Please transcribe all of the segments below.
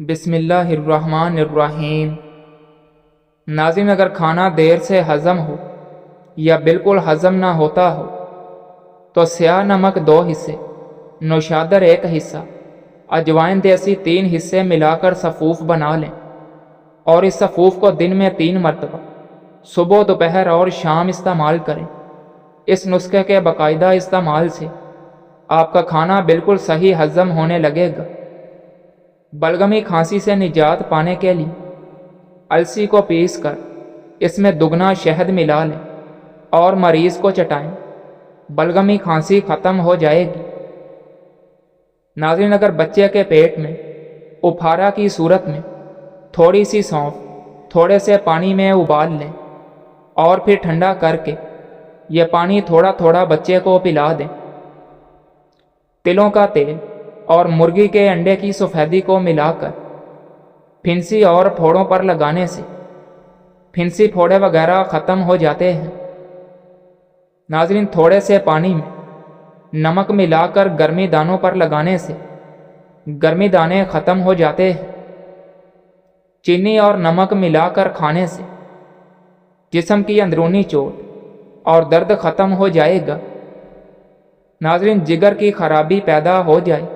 بسم اللہ الرحمن الرحیم۔ ناظرین، اگر کھانا دیر سے ہضم ہو یا بالکل ہضم نہ ہوتا ہو تو سیاہ نمک 2 حصے، نوشادر 1 حصہ، اجوائن دیسی 3 حصے ملا کر سفوف بنا لیں اور اس سفوف کو دن میں 3 مرتبہ صبح، دوپہر اور شام استعمال کریں۔ اس نسخے کے باقاعدہ استعمال سے آپ کا کھانا بالکل صحیح ہضم ہونے لگے گا۔ بلغمی کھانسی سے نجات پانے کے لیے السی کو پیس کر اس میں دگنا شہد ملا لیں اور مریض کو چٹائیں، بلغمی کھانسی ختم ہو جائے گی۔ ناظرین، اگر بچے کے پیٹ میں اپھارا کی صورت میں تھوڑی سی سونف تھوڑے سے پانی میں ابال لیں اور پھر ٹھنڈا کر کے یہ پانی تھوڑا تھوڑا بچے کو پلا دیں۔ تلوں کا تیل اور مرغی کے انڈے کی سفیدی کو ملا کر پھنسی اور پھوڑوں پر لگانے سے پھنسی پھوڑے وغیرہ ختم ہو جاتے ہیں۔ ناظرین، تھوڑے سے پانی میں نمک ملا کر گرمی دانوں پر لگانے سے گرمی دانے ختم ہو جاتے ہیں۔ چینی اور نمک ملا کر کھانے سے جسم کی اندرونی چوٹ اور درد ختم ہو جائے گا۔ ناظرین، جگر کی خرابی پیدا ہو جائے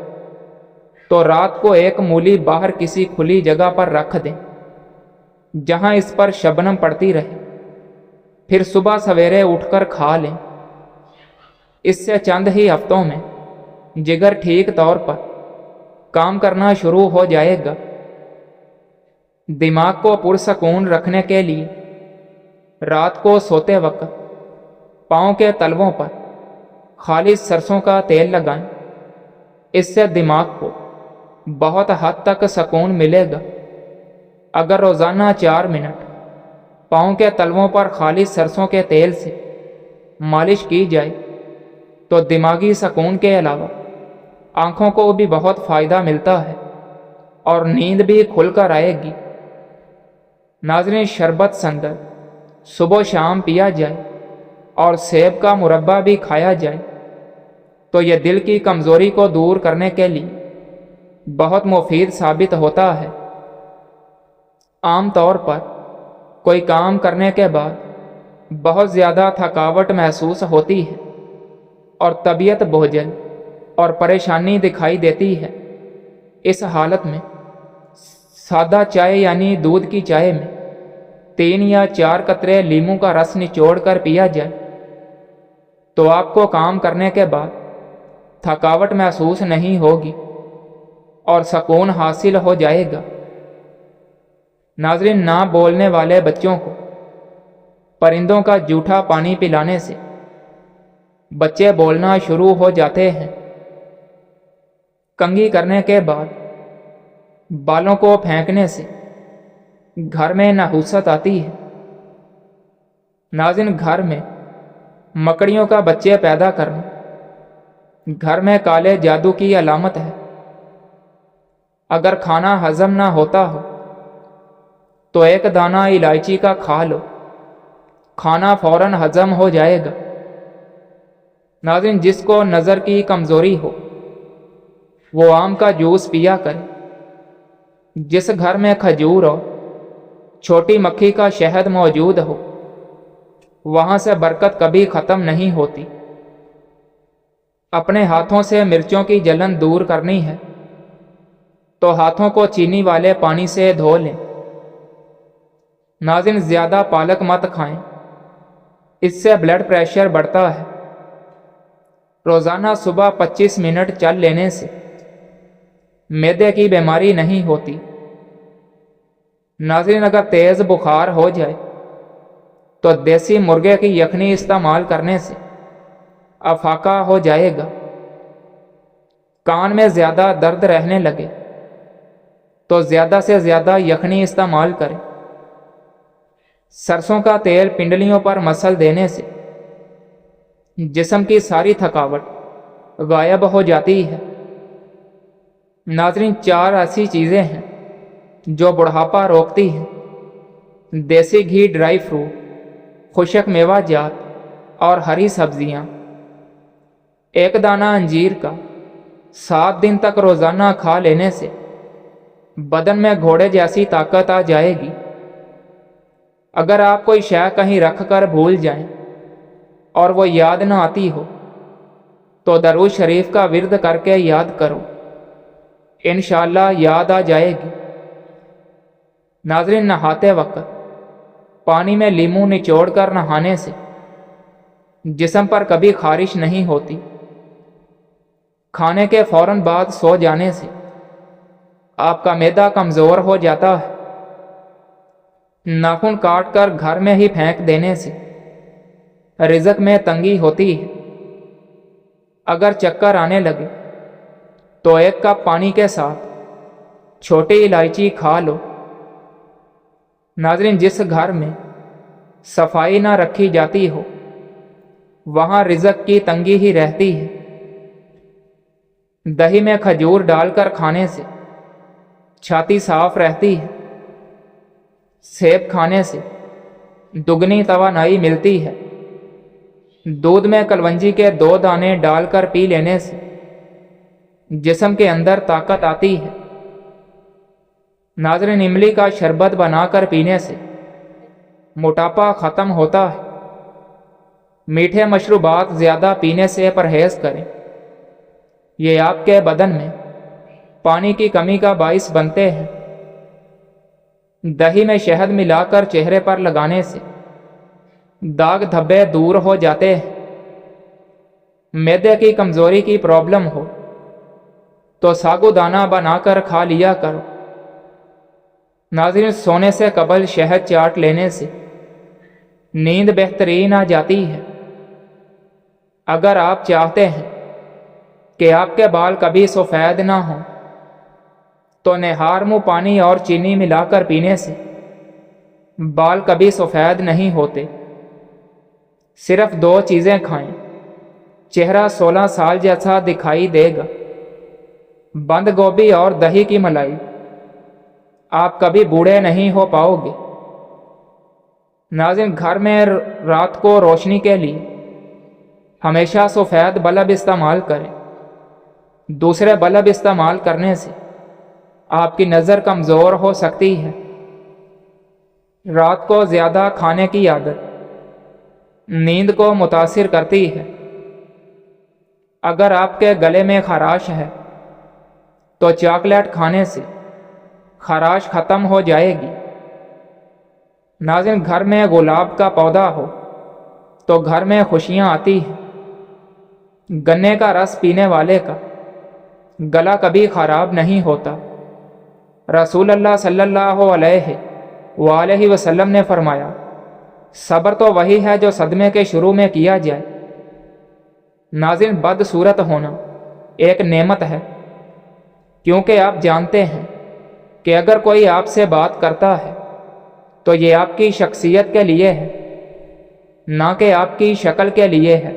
تو رات کو 1 مولی باہر کسی کھلی جگہ پر رکھ دیں جہاں اس پر شبنم پڑتی رہے، پھر صبح سویرے اٹھ کر کھا لیں۔ اس سے چند ہی ہفتوں میں جگر ٹھیک طور پر کام کرنا شروع ہو جائے گا۔ دماغ کو پرسکون رکھنے کے لیے رات کو سوتے وقت پاؤں کے تلووں پر خالص سرسوں کا تیل لگائیں۔ اس سے دماغ کو بہت حد تک سکون ملے گا۔ اگر روزانہ 4 منٹ پاؤں کے تلووں پر خالص سرسوں کے تیل سے مالش کی جائے تو دماغی سکون کے علاوہ آنکھوں کو بھی بہت فائدہ ملتا ہے اور نیند بھی کھل کر آئے گی۔ ناظرین، شربت سنگل صبح و شام پیا جائے اور سیب کا مربع بھی کھایا جائے تو یہ دل کی کمزوری کو دور کرنے کے لیے بہت مفید ثابت ہوتا ہے۔ عام طور پر کوئی کام کرنے کے بعد بہت زیادہ تھکاوٹ محسوس ہوتی ہے اور طبیعت بوجھل اور پریشانی دکھائی دیتی ہے۔ اس حالت میں سادہ چائے یعنی دودھ کی چائے میں 3 یا 4 قطرے لیموں کا رس نچوڑ کر پیا جائے تو آپ کو کام کرنے کے بعد تھکاوٹ محسوس نہیں ہوگی اور سکون حاصل ہو جائے گا۔ ناظرین، نہ بولنے والے بچوں کو پرندوں کا جوٹھا پانی پلانے سے بچے بولنا شروع ہو جاتے ہیں۔ کنگھی کرنے کے بعد بالوں کو پھینکنے سے گھر میں نحوست آتی ہے۔ ناظرین، گھر میں مکڑیوں کا بچے پیدا کرنا گھر میں کالے جادو کی علامت ہے۔ اگر کھانا ہضم نہ ہوتا ہو تو 1 دانہ الائچی کا کھا لو، کھانا فوراً ہضم ہو جائے گا۔ ناظرین، جس کو نظر کی کمزوری ہو وہ آم کا جوس پیا کرے۔ جس گھر میں کھجور اور چھوٹی مکھی کا شہد موجود ہو وہاں سے برکت کبھی ختم نہیں ہوتی۔ اپنے ہاتھوں سے مرچوں کی جلن دور کرنی ہے تو ہاتھوں کو چینی والے پانی سے دھو لیں۔ ناظرین، زیادہ پالک مت کھائیں، اس سے بلڈ پریشر بڑھتا ہے۔ روزانہ صبح 25 منٹ چل لینے سے معدے کی بیماری نہیں ہوتی۔ ناظرین، اگر تیز بخار ہو جائے تو دیسی مرغے کی یخنی استعمال کرنے سے افاقہ ہو جائے گا۔ کان میں زیادہ درد رہنے لگے تو زیادہ سے زیادہ یخنی استعمال کریں۔ سرسوں کا تیل پنڈلیوں پر مسل دینے سے جسم کی ساری تھکاوٹ غائب ہو جاتی ہے۔ ناظرین، 4 ایسی چیزیں ہیں جو بڑھاپا روکتی ہیں: دیسی گھی، ڈرائی فروٹ، خشک میوہ جات اور ہری سبزیاں۔ 1 دانہ انجیر کا 7 دن تک روزانہ کھا لینے سے بدن میں گھوڑے جیسی طاقت آ جائے گی۔ اگر آپ کوئی شے کہیں رکھ کر بھول جائیں اور وہ یاد نہ آتی ہو تو درود شریف کا ورد کر کے یاد کرو، انشاءاللہ یاد آ جائے گی۔ ناظرین، نہاتے وقت پانی میں لیموں نچوڑ کر نہانے سے جسم پر کبھی خارش نہیں ہوتی۔ کھانے کے فوراً بعد سو جانے سے آپ کا معدہ کمزور ہو جاتا ہے۔ ناخن کاٹ کر گھر میں ہی پھینک دینے سے رزق میں تنگی ہوتی ہے۔ اگر چکر آنے لگے تو 1 کپ پانی کے ساتھ چھوٹی الائچی کھا لو۔ ناظرین، جس گھر میں صفائی نہ رکھی جاتی ہو وہاں رزق کی تنگی ہی رہتی ہے۔ دہی میں کھجور ڈال کر کھانے سے چھاتی صاف رہتی ہے۔ سیب کھانے سے دگنی توانائی ملتی ہے۔ دودھ میں کلونجی کے 2 دانے ڈال کر پی لینے سے جسم کے اندر طاقت آتی ہے۔ ناظرین، املی کا شربت بنا کر پینے سے موٹاپا ختم ہوتا ہے۔ میٹھے مشروبات زیادہ پینے سے پرہیز کریں، یہ آپ کے بدن میں پانی کی کمی کا باعث بنتے ہیں۔ دہی میں شہد ملا کر چہرے پر لگانے سے داغ دھبے دور ہو جاتے ہیں۔ معدے کی کمزوری کی پرابلم ہو تو ساگو دانہ بنا کر کھا لیا کرو۔ ناظرین، سونے سے قبل شہد چاٹ لینے سے نیند بہترین آ جاتی ہے۔ اگر آپ چاہتے ہیں کہ آپ کے بال کبھی سفید نہ ہوں تو نہار منہ پانی اور چینی ملا کر پینے سے بال کبھی سفید نہیں ہوتے۔ صرف 2 چیزیں کھائیں، چہرہ 16 سال جیسا دکھائی دے گا، بند گوبھی اور دہی کی ملائی۔ آپ کبھی بوڑھے نہیں ہو پاؤ گے۔ ناظرین، گھر میں رات کو روشنی کے لیے ہمیشہ سفید بلب استعمال کریں۔ دوسرے بلب استعمال کرنے سے آپ کی نظر کمزور ہو سکتی ہے۔ رات کو زیادہ کھانے کی عادت نیند کو متاثر کرتی ہے۔ اگر آپ کے گلے میں خراش ہے تو چاکلیٹ کھانے سے خراش ختم ہو جائے گی۔ ناظرین، گھر میں گلاب کا پودا ہو تو گھر میں خوشیاں آتی ہیں۔ گنے کا رس پینے والے کا گلا کبھی خراب نہیں ہوتا۔ رسول اللہ صلی اللہ علیہ وآلہ وسلم نے فرمایا، صبر تو وہی ہے جو صدمے کے شروع میں کیا جائے۔ ناظرین، بدصورت ہونا ایک نعمت ہے، کیونکہ آپ جانتے ہیں کہ اگر کوئی آپ سے بات کرتا ہے تو یہ آپ کی شخصیت کے لیے ہے، نہ کہ آپ کی شکل کے لیے ہے۔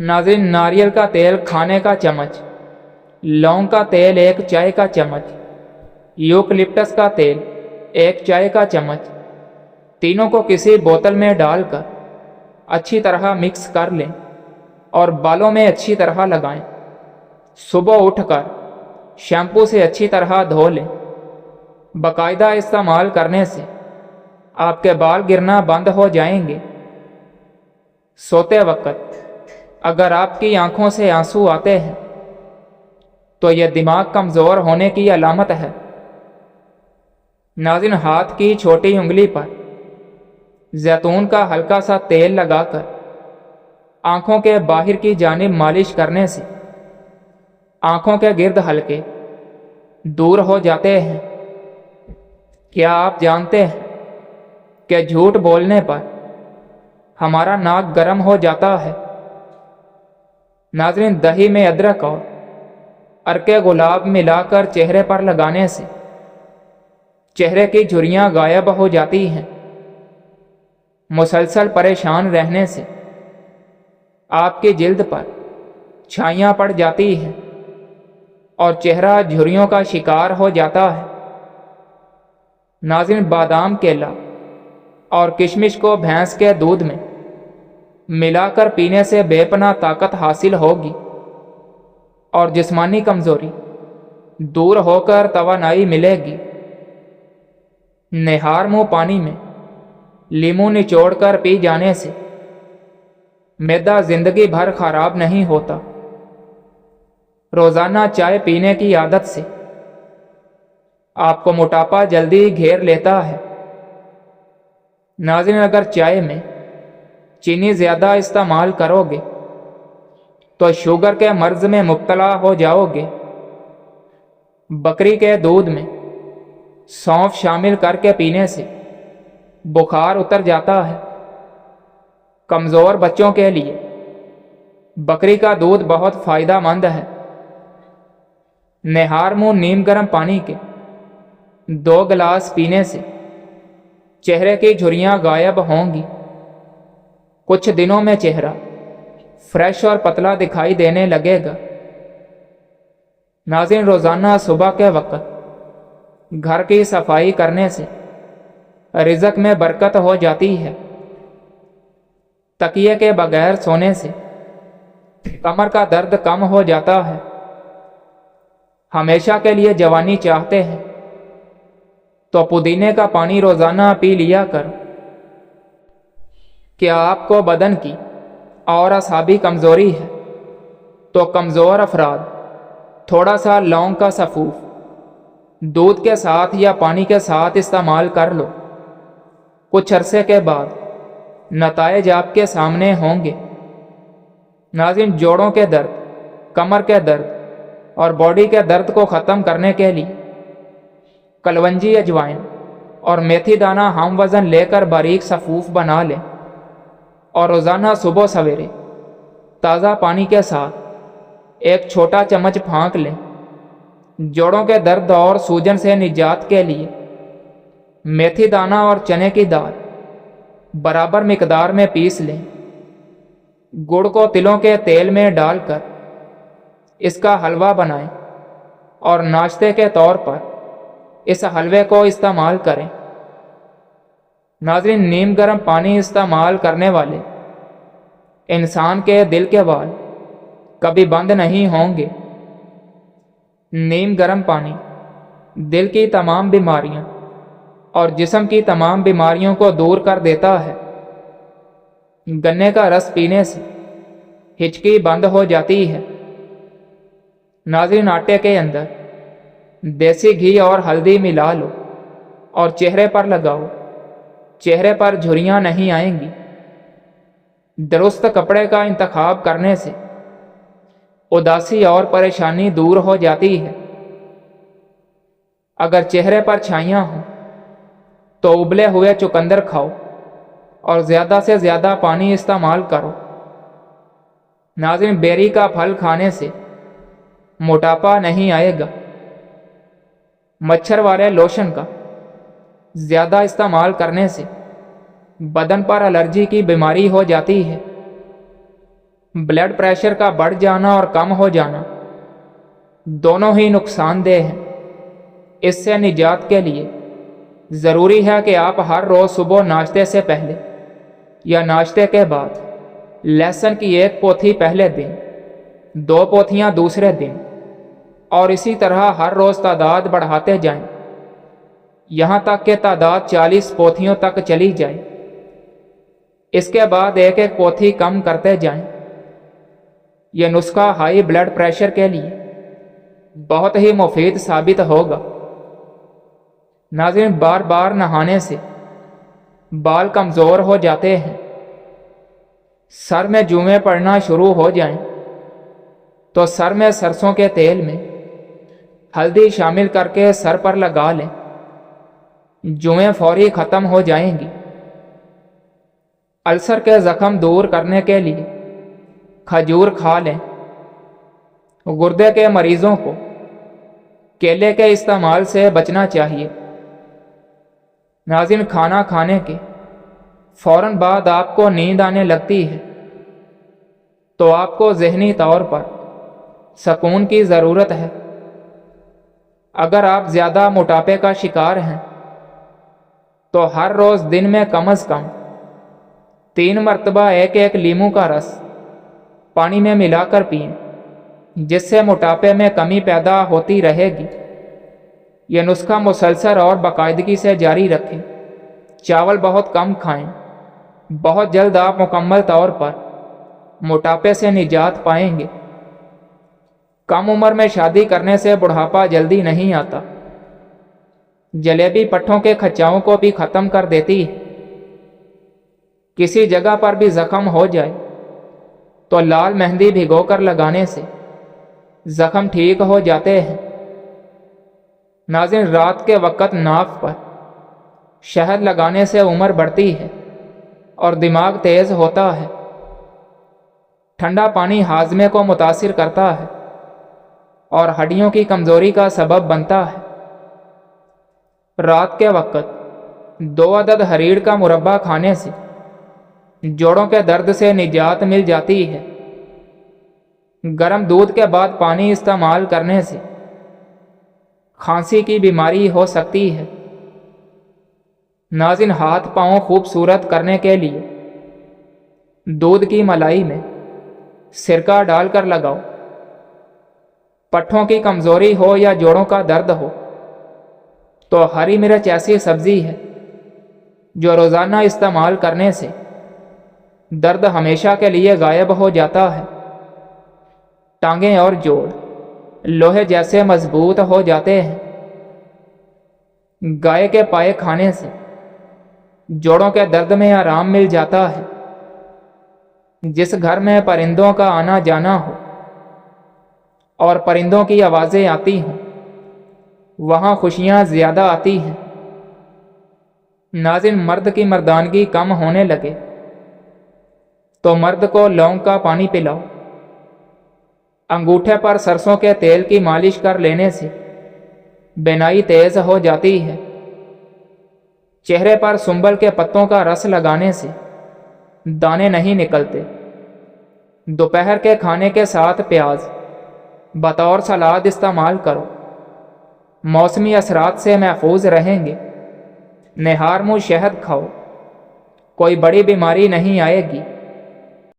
ناظرین، ناریل کا تیل کھانے کا چمچ، لونگ کا تیل 1 چائے کا چمچ، یوکلپٹس کا تیل 1 چائے کا چمچ، تینوں کو کسی بوتل میں ڈال کر اچھی طرح مکس کر لیں اور بالوں میں اچھی طرح لگائیں۔ صبح اٹھ کر شیمپو سے اچھی طرح دھو لیں۔ باقاعدہ استعمال کرنے سے آپ کے بال گرنا بند ہو جائیں گے۔ سوتے وقت اگر آپ کی آنکھوں سے آنسو آتے ہیں تو یہ دماغ کمزور ہونے کی علامت ہے۔ ناظرین، ہاتھ کی چھوٹی انگلی پر زیتون کا ہلکا سا تیل لگا کر آنکھوں کے باہر کی جانب مالش کرنے سے آنکھوں کے گرد حلقے دور ہو جاتے ہیں۔ کیا آپ جانتے ہیں کہ جھوٹ بولنے پر ہمارا ناک گرم ہو جاتا ہے؟ ناظرین، دہی میں ادرک اور عرق گلاب ملا کر چہرے پر لگانے سے چہرے کی جھریاں غائب ہو جاتی ہیں۔ مسلسل پریشان رہنے سے آپ کی جلد پر چھائیاں پڑ جاتی ہیں اور چہرہ جھریوں کا شکار ہو جاتا ہے۔ ناظرین، بادام، کیلا اور کشمش کو بھینس کے دودھ میں ملا کر پینے سے بے پناہ طاقت حاصل ہوگی اور جسمانی کمزوری دور ہو کر توانائی ملے گی۔ نہار منہ پانی میں لیموں نچوڑ کر پی جانے سے معدہ زندگی بھر خراب نہیں ہوتا۔ روزانہ چائے پینے کی عادت سے آپ کو موٹاپا جلدی گھیر لیتا ہے۔ ناظرین، اگر چائے میں چینی زیادہ استعمال کرو گے تو شوگر کے مرض میں مبتلا ہو جاؤ گے۔ بکری کے دودھ میں سونف شامل کر کے پینے سے بخار اتر جاتا ہے۔ کمزور بچوں کے لیے بکری کا دودھ بہت فائدہ مند ہے۔ نہار منہ نیم گرم پانی کے 2 گلاس پینے سے چہرے کی جھریاں غائب ہوں گی۔ کچھ دنوں میں چہرہ فریش اور پتلا دکھائی دینے لگے گا۔ ناظرین، روزانہ صبح کے وقت گھر کی صفائی کرنے سے رزق میں برکت ہو جاتی ہے۔ تکیے کے بغیر سونے سے کمر کا درد کم ہو جاتا ہے۔ ہمیشہ کے لیے جوانی چاہتے ہیں تو پودینے کا پانی روزانہ پی لیا کر۔ کیا آپ کو بدن کی اور اعصابی کمزوری ہے تو کمزور افراد تھوڑا سا لونگ کا سفوف دودھ کے ساتھ یا پانی کے ساتھ استعمال کر لو۔ کچھ عرصے کے بعد نتائج آپ کے سامنے ہوں گے۔ ناظرین، جوڑوں کے درد، کمر کے درد اور باڈی کے درد کو ختم کرنے کے لیے کلونجی، اجوائن اور میتھی دانہ ہم وزن لے کر باریک سفوف بنا لیں اور روزانہ صبح سویرے تازہ پانی کے ساتھ ایک چھوٹا چمچ پھانک لیں۔ جوڑوں کے درد اور سوجن سے نجات کے لیے میتھی دانہ اور چنے کی دال برابر مقدار میں پیس لیں۔ گڑ کو تلوں کے تیل میں ڈال کر اس کا حلوہ بنائیں اور ناشتے کے طور پر اس حلوے کو استعمال کریں۔ ناظرین، نیم گرم پانی استعمال کرنے والے انسان کے دل کے وال کبھی بند نہیں ہوں گے۔ نیم گرم پانی دل کی تمام بیماریاں اور جسم کی تمام بیماریوں کو دور کر دیتا ہے۔ گنے کا رس پینے سے ہچکی بند ہو جاتی ہے۔ ناظرین، آٹے کے اندر دیسی گھی اور ہلدی ملا لو اور چہرے پر لگاؤ۔ چہرے پر جھریاں نہیں آئیں گی۔ درست کپڑے کا انتخاب کرنے سے اداسی اور پریشانی دور ہو جاتی ہے۔ اگر چہرے پر چھائیاں ہوں تو ابلے ہوئے چقندر کھاؤ اور زیادہ سے زیادہ پانی استعمال کرو۔ ناظرین، بیری کا پھل کھانے سے موٹاپا نہیں آئے گا۔ مچھر والے لوشن کا زیادہ استعمال کرنے سے بدن پر الرجی کی بیماری ہو جاتی ہے۔ بلڈ پریشر کا بڑھ جانا اور کم ہو جانا دونوں ہی نقصان دہ ہیں۔ اس سے نجات کے لیے ضروری ہے کہ آپ ہر روز صبح ناشتے سے پہلے یا ناشتے کے بعد لہسن کی 1 پوتھی پہلے دن، 2 پوتھیاں دوسرے دن، اور اسی طرح ہر روز تعداد بڑھاتے جائیں یہاں تک کہ تعداد 40 پوتھیوں تک چلی جائے۔ اس کے بعد 1 پوتھی کم کرتے جائیں۔ یہ نسخہ ہائی بلڈ پریشر کے لیے بہت ہی مفید ثابت ہوگا۔ ناظرین، بار بار نہانے سے بال کمزور ہو جاتے ہیں۔ سر میں جوئیں پڑنا شروع ہو جائیں تو سر میں سرسوں کے تیل میں ہلدی شامل کر کے سر پر لگا لیں۔ جوئیں فوری ختم ہو جائیں گی۔ السر کے زخم دور کرنے کے لیے کھجور کھا لیں۔ گردے کے مریضوں کو کیلے کے استعمال سے بچنا چاہیے۔ ناظرین، کھانا کھانے کے فوراً بعد آپ کو نیند آنے لگتی ہے تو آپ کو ذہنی طور پر سکون کی ضرورت ہے۔ اگر آپ زیادہ موٹاپے کا شکار ہیں تو ہر روز دن میں کم از کم 3 مرتبہ 1 لیموں کا رس پانی میں ملا کر پئیں۔ جس سے موٹاپے میں کمی پیدا ہوتی رہے گی۔ یہ نسخہ مسلسل اور باقاعدگی سے جاری رکھیں۔ چاول بہت کم کھائیں۔ بہت جلد آپ مکمل طور پر موٹاپے سے نجات پائیں گے۔ کم عمر میں شادی کرنے سے بڑھاپا جلدی نہیں آتا۔ جلیبی پٹھوں کے کھچاؤں کو بھی ختم کر دیتی ہے۔ کسی جگہ پر بھی زخم ہو جائے تو لال مہندی بھگو کر لگانے سے زخم ٹھیک ہو جاتے ہیں۔ ناظرین، رات کے وقت ناک پر شہد لگانے سے عمر بڑھتی ہے اور دماغ تیز ہوتا ہے۔ ٹھنڈا پانی ہاضمے کو متاثر کرتا ہے اور ہڈیوں کی کمزوری کا سبب بنتا ہے۔ رات کے وقت 2 عدد ہریڑ کا مربع کھانے سے جوڑوں کے درد سے نجات مل جاتی ہے۔ گرم دودھ کے بعد پانی استعمال کرنے سے کھانسی کی بیماری ہو سکتی ہے۔ ناظرین، ہاتھ پاؤں خوبصورت کرنے کے لیے دودھ کی ملائی میں سرکہ ڈال کر لگاؤ۔ پٹھوں کی کمزوری ہو یا جوڑوں کا درد ہو تو ہری مرچ ایسی سبزی ہے جو روزانہ استعمال کرنے سے درد ہمیشہ کے لیے غائب ہو جاتا ہے۔ ٹانگیں اور جوڑ لوہے جیسے مضبوط ہو جاتے ہیں۔ گائے کے پائے کھانے سے جوڑوں کے درد میں آرام مل جاتا ہے۔ جس گھر میں پرندوں کا آنا جانا ہو اور پرندوں کی آوازیں آتی ہوں وہاں خوشیاں زیادہ آتی ہیں۔ ناظرین، مرد کی مردانگی کم ہونے لگے تو مرد کو لونگ کا پانی پلاؤ۔ انگوٹھے پر سرسوں کے تیل کی مالش کر لینے سے بینائی تیز ہو جاتی ہے۔ چہرے پر سنبل کے پتوں کا رس لگانے سے دانے نہیں نکلتے۔ دوپہر کے کھانے کے ساتھ پیاز بطور سلاد استعمال کرو۔ موسمی اثرات سے محفوظ رہیں گے۔ نہار منہ شہد کھاؤ، کوئی بڑی بیماری نہیں آئے گی۔